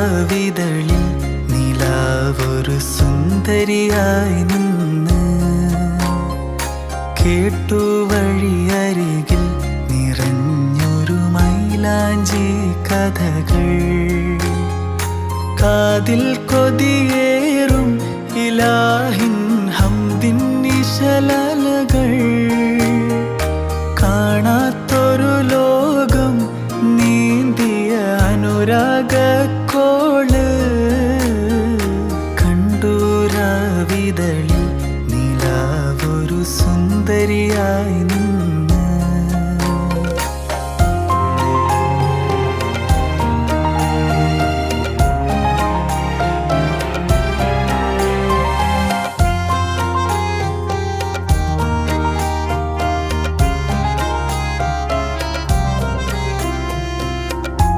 രാവിതളിൽ നിലാവൊരു സുന്ദരിയായി നിന്ന് കേട്ടു വഴിയരികിൽ നിറഞ്ഞൊരു മൈലാഞ്ചി കഥകൾ കാതിൽ കൊതിയേറും ഇലാഹിൻ ഹംദിൻ നിശലകൾ കാണാത്തൊരു ലോകം നീന്തിയ അനുരാഗക്കോള് കണ്ടു രാവിതളിൽ നിലാവൊരു സുന്ദരിയായി